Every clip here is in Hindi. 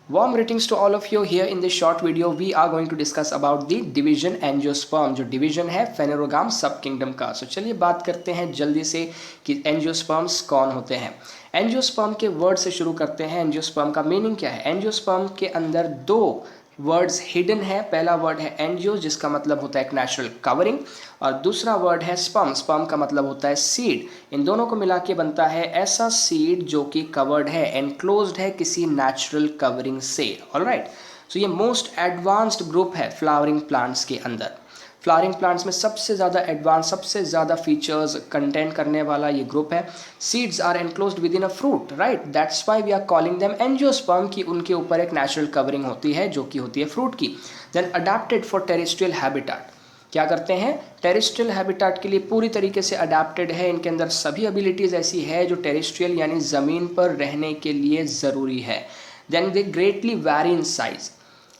Warm greetings to all of you. Here in this short video we are going to discuss about the division angiosperm, जो डिवीजन है फेनेरोगाम सब किंगडम का. सो चलिए बात करते हैं जल्दी से कि एंजियोस्पर्म्स कौन होते हैं. एंजियोस्पर्म के वर्ड से शुरू करते हैं. एंजियोस्पर्म का मीनिंग क्या है. एंजियोस्पर्म के अंदर दो वर्ड्स हिडन है. पहला वर्ड है एंजियो, जिसका मतलब होता है एक नेचुरल कवरिंग, और दूसरा वर्ड है स्पर्म. स्पर्म का मतलब होता है सीड. इन दोनों को मिला के बनता है ऐसा सीड जो कि कवर्ड है, एनक्लोज्ड है किसी नेचुरल कवरिंग से. ऑलराइट, सो ये मोस्ट एडवांस्ड ग्रुप है फ्लावरिंग प्लांट्स के अंदर. फ्लावरिंग प्लांट्स में सबसे ज़्यादा एडवांस, सबसे ज़्यादा फीचर्स कंटेंट करने वाला ये ग्रुप है. Seeds are enclosed within a fruit, right. That's why we are calling them angiosperm, कि उनके ऊपर एक नेचुरल कवरिंग होती है जो कि होती है फ्रूट की. Then adapted for terrestrial habitat. क्या करते हैं, टेरेस्ट्रियल हैबिटेट के लिए पूरी तरीके से अडेप्टेड है. इनके अंदर सभी एबिलिटीज़ ऐसी है जो टेरेस्ट्रियल यानी ज़मीन पर रहने के लिए ज़रूरी है. Then they greatly vary in size.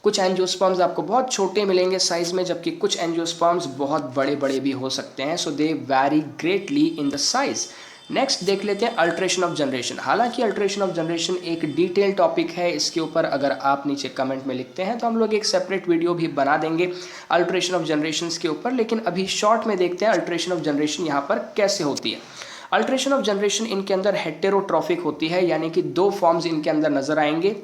कुछ एंजियोस्पर्म्स आपको बहुत छोटे मिलेंगे साइज में, जबकि कुछ एंजियोस्पर्म्स बहुत बड़े बड़े भी हो सकते हैं. So they vary greatly in the size. Next देख लेते हैं अल्ट्रेशन ऑफ जनरेशन. हालांकि अल्ट्रेशन ऑफ जनरेशन एक डिटेल टॉपिक है, इसके ऊपर अगर आप नीचे कमेंट में लिखते हैं तो हम लोग एक सेपरेट वीडियो भी बना देंगे अल्ट्रेशन ऑफ जनरेशन के ऊपर. लेकिन अभी शॉर्ट में देखते हैं अल्ट्रेशन ऑफ जनरेशन यहाँ पर कैसे होती है. अल्ट्रेशन ऑफ जनरेशन इनके अंदर हेटेरोट्रॉफिक होती है, यानी कि दो फॉर्म्स इनके अंदर नजर आएंगे.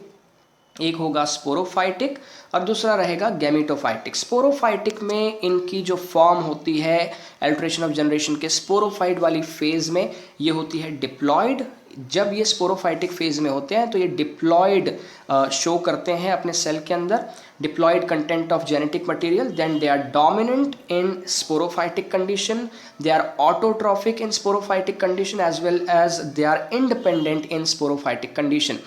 एक होगा स्पोरोफाइटिक और दूसरा रहेगा गैमेटोफाइटिक. स्पोरोफाइटिक में इनकी जो फॉर्म होती है अल्ट्रेशन ऑफ जनरेशन के स्पोरोफाइट वाली फेज में, ये होती है डिप्लॉयड. जब ये स्पोरोफाइटिक फेज में होते हैं तो ये डिप्लॉयड शो करते हैं अपने सेल के अंदर, diploid content of genetic material. Then they are dominant in sporophytic condition, they are autotrophic in sporophytic condition as well as they are independent in sporophytic condition.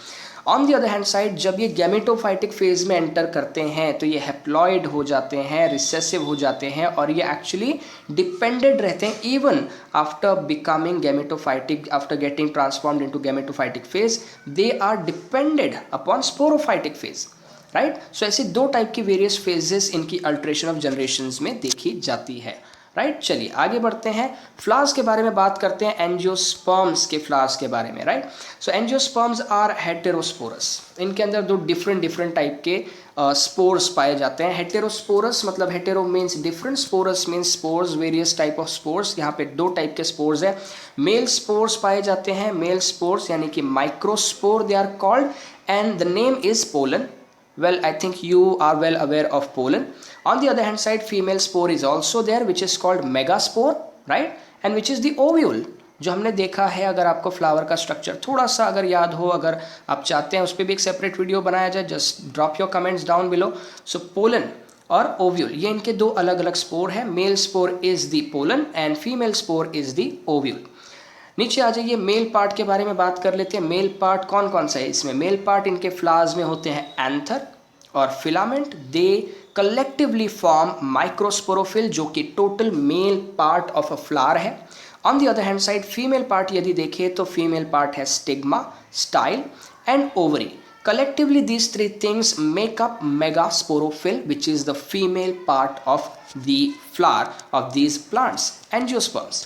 On the other hand side जब ये गैमेटोफाइटिक फेज में एंटर करते हैं तो ये हैप्लॉइड हो जाते हैं, रिसेसिव हो जाते हैं, और ये एक्चुअली डिपेंडेंट रहते हैं even after becoming gametophytic. After getting transformed into gametophytic phase they are depended upon sporophytic phase, right. So ऐसी दो टाइप की वेरियस फेजेस इनकी अल्ट्रेशन ऑफ जनरेशंस में देखी जाती है, राइट. चलिए आगे बढ़ते हैं, फ्लावर्स के बारे में बात करते हैं, एंजियोस्पर्म्स के फ्लावर्स के बारे में, right. So angiosperms are heterosporous. इनके अंदर दो डिफरेंट टाइप के स्पोर्स पाए जाते हैं. हेटेरोस्पोरस मतलब hetero means different, sporous means spores, various type of spores. यहाँ पे दो टाइप के स्पोर्स है. मेल स्पोर्स पाए जाते हैं, मेल स्पोर्स यानी कि microspore they are called, and the name is pollen. Well, I think you are well aware of pollen. On the other hand side, female spore is also there, which is called megaspore, right? And which is the ovule, जो हमने देखा है. अगर आपको फ्लावर का स्ट्रक्चर थोड़ा सा अगर याद हो, अगर आप चाहते हैं उस पर भी एक सेपरेट वीडियो बनाया जाए, just drop your comments down below. So pollen और ओव्यूल, ये इनके दो अलग अलग स्पोर है. Male spore is the pollen and female spore is the ovule. नीचे आ जाइए, मेल पार्ट के बारे में बात कर लेते हैं. मेल पार्ट कौन कौन सा है इसमें. मेल पार्ट इनके फ्लावर्स में होते हैं एंथर और filament. They collectively form microsporophyll, जो कि total male part of a flower है. On the other hand side female part यदि देखें तो फीमेल पार्ट है stigma, style and ovary. Collectively these three things make up megasporophil, which is the female part of the flower of these plants, angiosperms.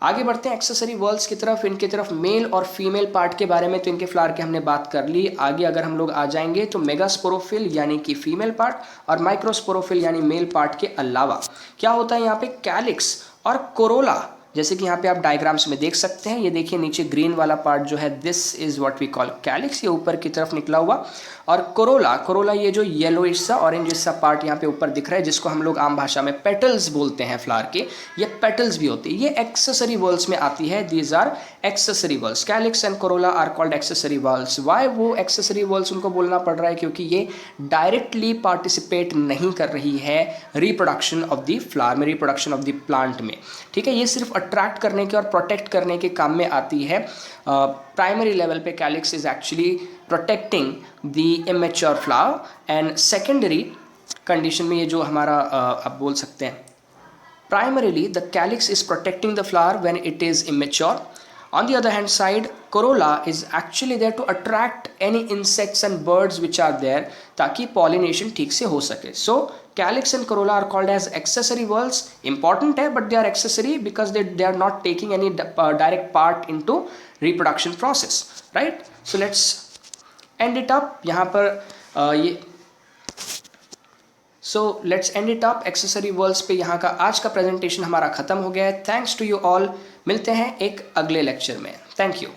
आगे बढ़ते हैं एक्सेसरी वर्ल्स की तरफ. इनकी तरफ मेल और फीमेल पार्ट के बारे में तो इनके फ्लावर के हमने बात कर ली. आगे अगर हम लोग आ जाएंगे तो मेगास्पोरोफिल यानी कि फीमेल पार्ट और माइक्रोस्पोरोफिल यानी मेल पार्ट के अलावा क्या होता है यहाँ पे, कैलिक्स और कोरोला. जैसे कि यहाँ पे आप डायग्राम्स में देख सकते हैं, ये देखिए नीचे ग्रीन वाला पार्ट जो है, this is what we call calyx, ये ऊपर की तरफ निकला हुआ. और कोरोला, कोरोला ये जो येलोइश सा ऑरेंज सा पार्ट यहाँ पे ऊपर दिख रहा है, जिसको हम लोग आम भाषा में पेटल्स बोलते हैं फ्लावर के, ये पेटल्स भी होती है. ये एक्सेसरी वर्ल्स में आती है. These are accessory whorls. Calyx and corolla are called accessory whorls. Why वो एक्सेसरी वर्ल्स उनको बोलना पड़ रहा है, क्योंकि ये डायरेक्टली पार्टिसिपेट नहीं कर रही है रिप्रोडक्शन ऑफ द फ्लावर में, रिप्रोडक्शन ऑफ द प्लांट में, ठीक है. ये सिर्फ अट्रैक्ट करने के और प्रोटेक्ट करने के काम में आती है. प्राइमरी लेवल पे calyx is actually protecting the immature flower, and secondary condition में ये जो हमारा आप बोल सकते हैं, primarily the calyx is protecting the flower when it is immature. On the other hand side, corolla is actually there to attract any insects and birds which are there, ताकि pollination ठीक से हो सके. So calyx and corolla are called as accessory whorls. Important है, but they are accessory because they are not taking any direct part into reproduction process, right? So let's and it up यहाँ पर ये so let's end it up accessory words पे यहाँ का आज का प्रेजेंटेशन हमारा खत्म हो गया है। थैंक्स टू यू ऑल, मिलते हैं एक अगले लेक्चर में। Thank you.